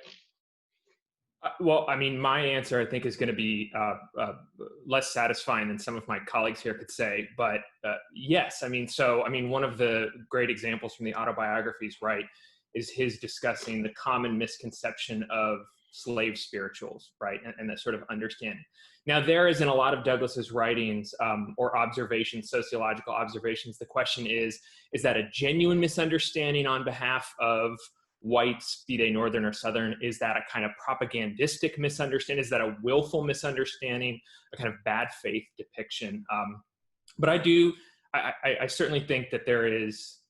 Well, I mean, my answer, I think, is going to be less satisfying than some of my colleagues here could say. But yes, I mean, one of the great examples from the autobiographies, right, is his discussing the common misconception of slave spirituals, right, and that sort of understanding. Now, there is in a lot of Douglas's writings or observations, sociological observations, the question is that a genuine misunderstanding on behalf of whites, be they Northern or Southern? Is that a kind of propagandistic misunderstanding? Is that a willful misunderstanding, a kind of bad faith depiction? But I certainly think that there is,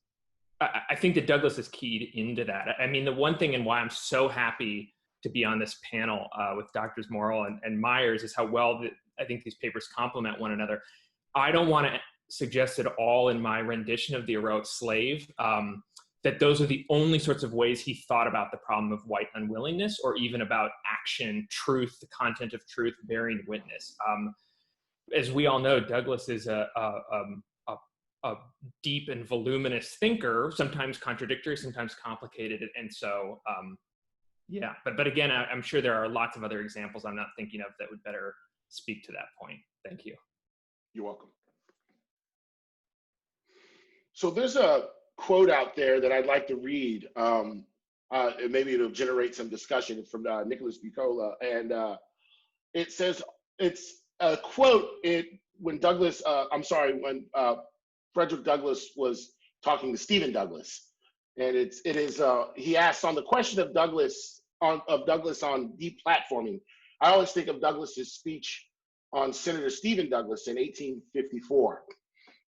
I think that Douglas is keyed into that. I mean, the one thing and why I'm so happy to be on this panel with Drs. Morel and Myers is how well I think these papers complement one another. I don't want to suggest at all in my rendition of The Heroic Slave that those are the only sorts of ways he thought about the problem of white unwillingness, or even about action, truth, the content of truth, bearing witness. As we all know, Douglas is a deep and voluminous thinker, sometimes contradictory, sometimes complicated. And so, yeah, but again, I'm sure there are lots of other examples I'm not thinking of that would better speak to that point. Thank you. You're welcome. So there's a quote out there that I'd like to read. Maybe it'll generate some discussion. It's from Nicholas Bucola, and it says, it's a quote when Frederick Douglass was talking to Stephen Douglas, and he asks, on the question of Douglass on deplatforming. I always think of Douglas's speech on Senator Stephen Douglas in 1854.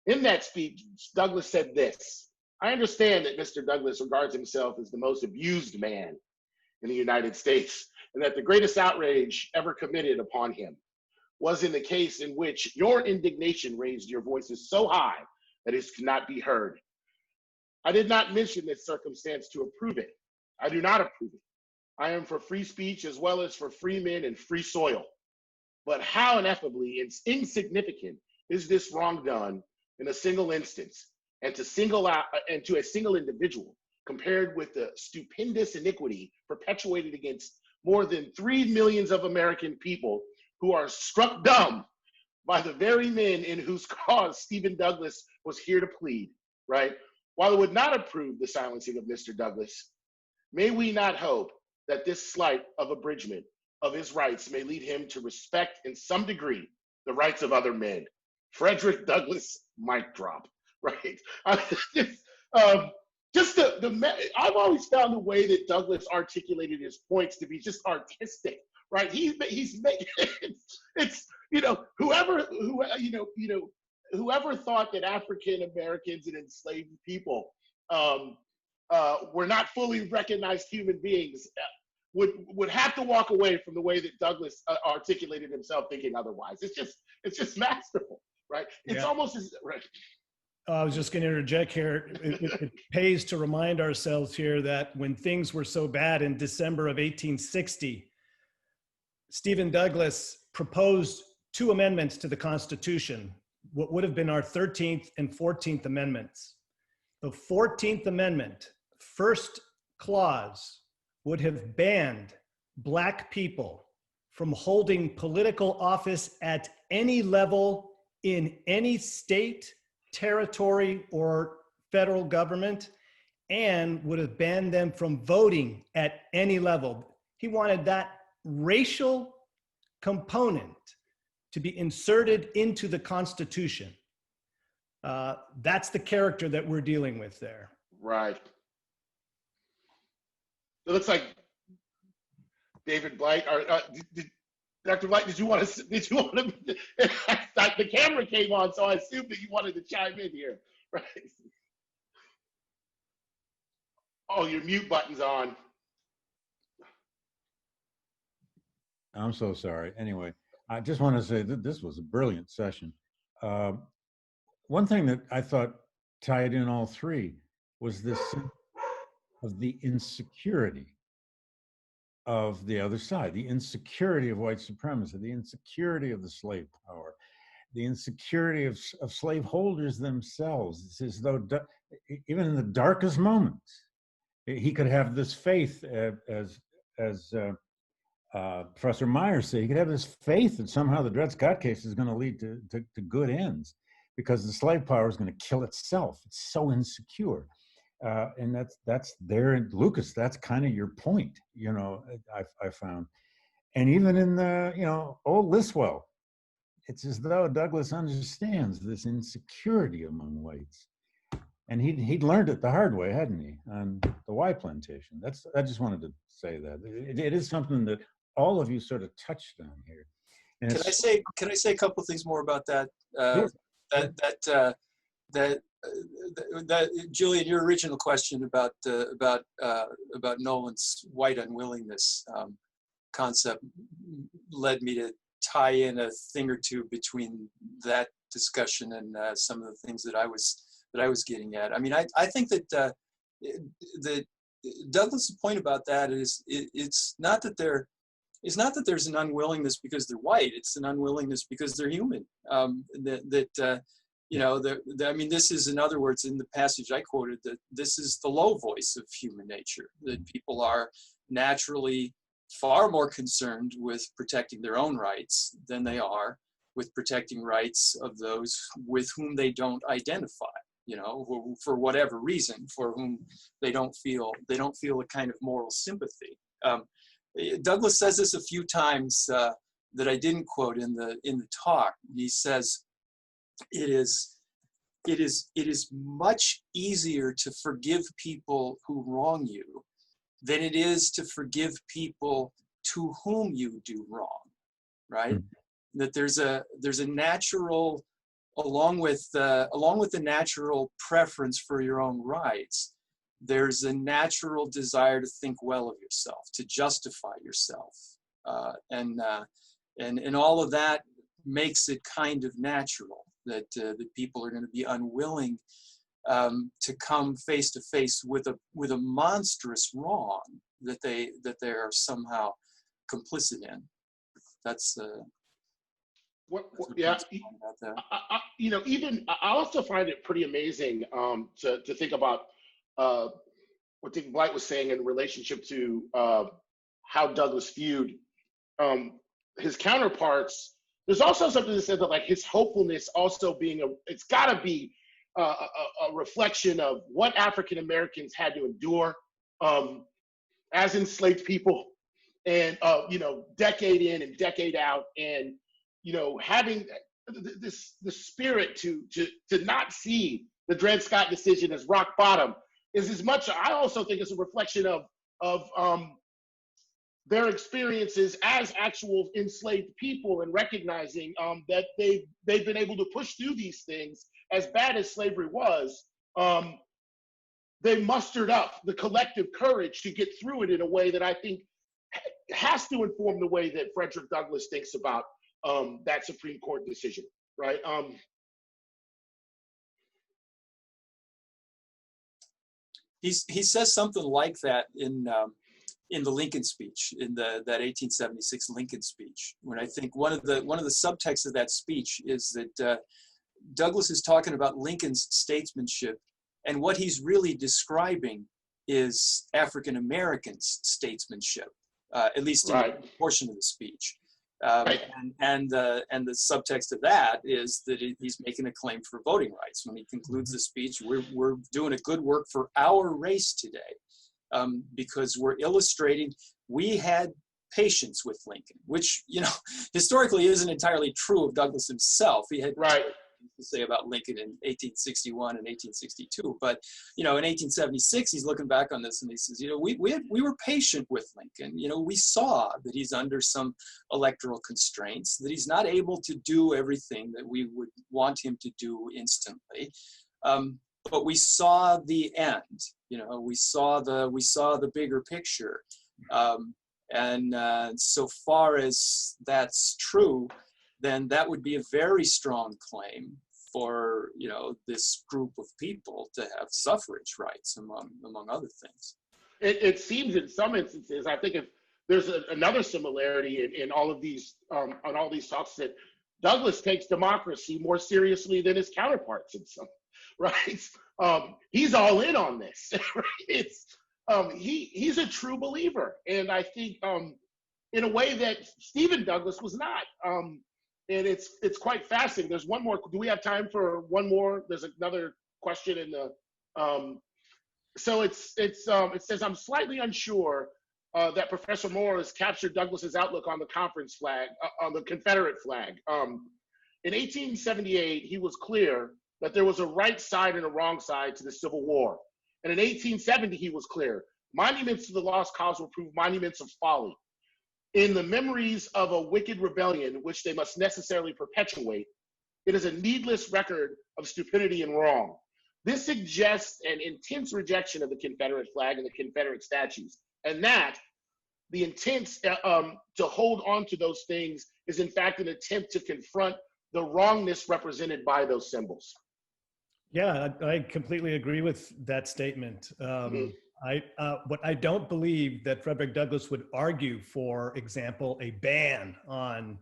In that speech, Douglas said this: "I understand that Mr. Douglas regards himself as the most abused man in the United States, and that the greatest outrage ever committed upon him was in the case in which your indignation raised your voices so high that it could not be heard. I did not mention this circumstance to approve it. I do not approve it. I am for free speech as well as for free men and free soil. But how ineffably insignificant is this wrong done in a single instance, and to a single individual, compared with the stupendous iniquity perpetuated against more than 3 millions of American people who are struck dumb by the very men in whose cause Stephen Douglas was here to plead," right? While I would not approve the silencing of Mr. Douglas, may we not hope that this slight of abridgment of his rights may lead him to respect in some degree the rights of other men. Frederick Douglass, mic drop, right? I've always found the way that Douglas articulated his points to be just artistic, right? He's making it's whoever thought that African Americans and enslaved people were not fully recognized human beings would have to walk away from the way that Douglas articulated himself, thinking otherwise. It's just masterful, right? It's almost as right. I was just going to interject here. It pays to remind ourselves here that when things were so bad in December of 1860, Stephen Douglas proposed 2 amendments to the Constitution, what would have been our 13th and 14th Amendments. The 14th Amendment, first clause, would have banned Black people from holding political office at any level in any state, territory, or federal government, and would have banned them from voting at any level. He wanted that racial component to be inserted into the Constitution. That's the character that we're dealing with there. Right. It looks like David Blight, or Dr. Blight, did you want to, the camera came on, so I assumed that you wanted to chime in here, right? Oh, your mute button's on. I'm so sorry. Anyway, I just want to say that this was a brilliant session. One thing that I thought tied in all three was this sense of the insecurity of the other side, the insecurity of white supremacy, the insecurity of the slave power, the insecurity of slaveholders themselves. It's as though even in the darkest moments, he could have this faith, as Professor Myers said, he could have this faith that somehow the Dred Scott case is going to lead to good ends, because the slave power is going to kill itself. It's so insecure. And that's there in Lucas. That's kind of your point, you know, I found. And even in the, you know, old Liswell, it's as though Douglas understands this insecurity among whites. And he'd learned it the hard way, hadn't he, on the Y plantation. I just wanted to say that. It is something that all of you sort of touched on here. And Can I say a couple of things more about that? That Julian, your original question about Nolan's white unwillingness concept led me to tie in a thing or two between that discussion and some of the things that I was getting at. I mean, I think that Douglas's point about that is it's not that there's an unwillingness because they're white. It's an unwillingness because they're human. You know, I mean, this is, in other words, in the passage I quoted, that this is the low voice of human nature, that people are naturally far more concerned with protecting their own rights than they are with protecting rights of those with whom they don't identify, you know, who, for whatever reason, for whom they don't feel a kind of moral sympathy. Douglas says this a few times that I didn't quote in the talk. He says, it is much easier to forgive people who wrong you than it is to forgive people to whom you do wrong, right? Mm-hmm. That there's a natural, along with the natural preference for your own rights, there's a natural desire to think well of yourself, to justify yourself, and all of that makes it kind of natural that people are going to be unwilling to come face to face with a monstrous wrong that they are somehow complicit in. That's yeah. You know, even I also find it pretty amazing to think about what Dick Blight was saying in relationship to how Douglas viewed his counterparts. There's also something that says that, like, his hopefulness also being it's got to be a reflection of what African Americans had to endure as enslaved people, and you know, decade in and decade out, and you know, having the spirit to not see the Dred Scott decision as rock bottom is as much. I also think it's a reflection of their experiences as actual enslaved people, and recognizing that they've been able to push through these things. As bad as slavery was, they mustered up the collective courage to get through it in a way that I think has to inform the way that Frederick Douglass thinks about that Supreme Court decision, right? He says something like that in the Lincoln speech, in that 1876 Lincoln speech, when I think one of the subtexts of that speech is that Douglas is talking about Lincoln's statesmanship, and what he's really describing is African Americans' statesmanship, at least in a portion of the speech. Right. And the subtext of that is that he's making a claim for voting rights. When he concludes the speech, we're doing a good work for our race today, because we're illustrating we had patience with Lincoln, which, you know, historically isn't entirely true of Douglas himself. He had Right. to say about Lincoln in 1861 and 1862, but, you know, in 1876 he's looking back on this and he says, you know, we were patient with Lincoln. You know, we saw that he's under some electoral constraints, that he's not able to do everything that we would want him to do instantly, but we saw the end. You know, we saw the bigger picture, and so far as that's true, then that would be a very strong claim for, you know, this group of people to have suffrage rights, among other things. It seems in some instances, I think if there's another similarity in all of these, on all these talks, that Douglas takes democracy more seriously than his counterparts in some, right? He's all in on this. Right? It's he's a true believer, and I think in a way that Stephen Douglas was not. And it's quite fascinating. There's one more. Do we have time for one more? There's another question in the. So it says, I'm slightly unsure that Professor Morel has captured Douglas's outlook on the conference flag, on the Confederate flag. In 1878, he was clear that there was a right side and a wrong side to the Civil War. And in 1870, he was clear, monuments to the lost cause will prove monuments of folly. In the memories of a wicked rebellion, which they must necessarily perpetuate, it is a needless record of stupidity and wrong. This suggests an intense rejection of the Confederate flag and the Confederate statues, and that the intent to hold on to those things is in fact an attempt to confront the wrongness represented by those symbols. Yeah, I completely agree with that statement. But I don't believe that Frederick Douglass would argue, for example, a ban on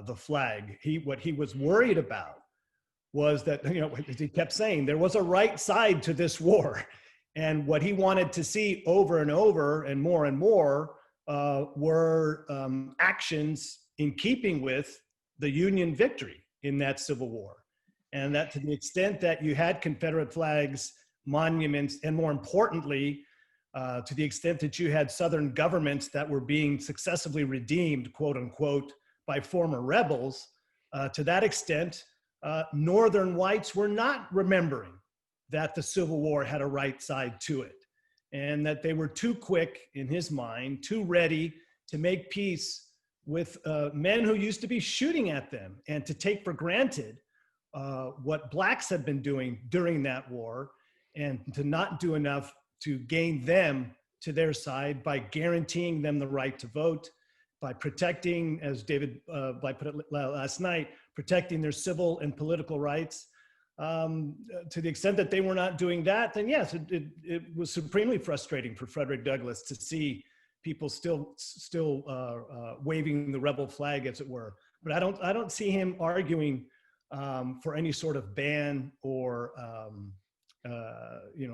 the flag. What he was worried about was that, you know, as he kept saying, there was a right side to this war. And what he wanted to see over and over and more were actions in keeping with the Union victory in that Civil War. And that to the extent that you had Confederate flags, monuments, and more importantly, to the extent that you had Southern governments that were being successively redeemed, quote unquote, by former rebels, to that extent, Northern whites were not remembering that the Civil War had a right side to it, and that they were too quick, in his mind, too ready to make peace with men who used to be shooting at them, and to take for granted what blacks had been doing during that war, and to not do enough to gain them to their side by guaranteeing them the right to vote, by protecting, as David put it last night, protecting their civil and political rights. To the extent that they were not doing that, then yes, it was supremely frustrating for Frederick Douglass to see people still waving the rebel flag, as it were. But I don't see him arguing for any sort of ban or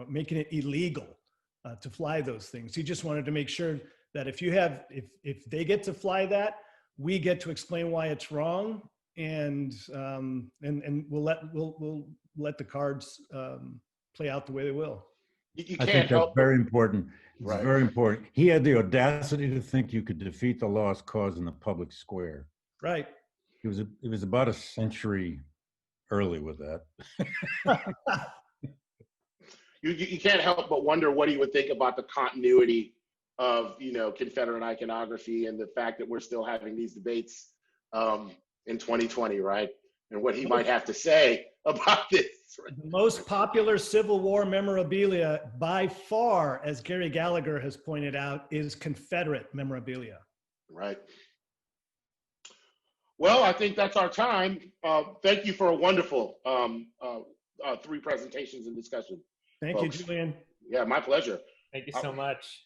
making it illegal to fly those things. He just wanted to make sure that if they get to fly that, we get to explain why it's wrong, and we'll let the cards play out the way they will. You I can't think that's help very important. It's Right. very important. He had the audacity to think you could defeat the lost cause in the public square. Right. He was about a century early with that. You can't help but wonder what he would think about the continuity of, you know, Confederate iconography and the fact that we're still having these debates in 2020, right? And what he might have to say about this. Right? The most popular Civil War memorabilia by far, as Gary Gallagher has pointed out, is Confederate memorabilia. Right. Well, I think that's our time. Thank you for a wonderful 3 presentations and discussion. Thank folks. you, Julian. Yeah, my pleasure. Thank you so much.